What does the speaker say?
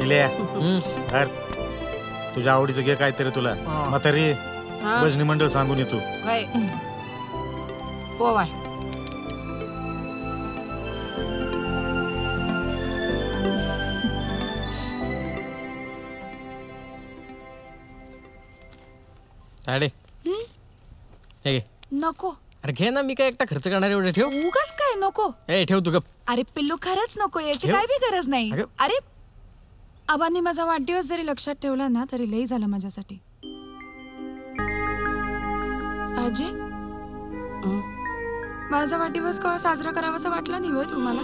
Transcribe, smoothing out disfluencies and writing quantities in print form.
निल्या अर तुझ्या आवडीचं घे काहीतरी तुला म्हातारी भजनी मंडळ सांगून येतो पोवाय अरे हे घे. नको. अरे घे ना, मी काय एकटा खर्च करणार एवढे. ठेव. उगाच काय नको. ए ठेव तू गप. अरे पिल्लू खरंच नको, याची काय बी गरज नाही. अरे आबांनी माझा वाढदिवस जरी लक्षात ठेवला ना तरी लई झालं माझ्यासाठी. आजी माझा वाढदिवस का साजरा करावासा वाटला नाही होय तुम्हाला?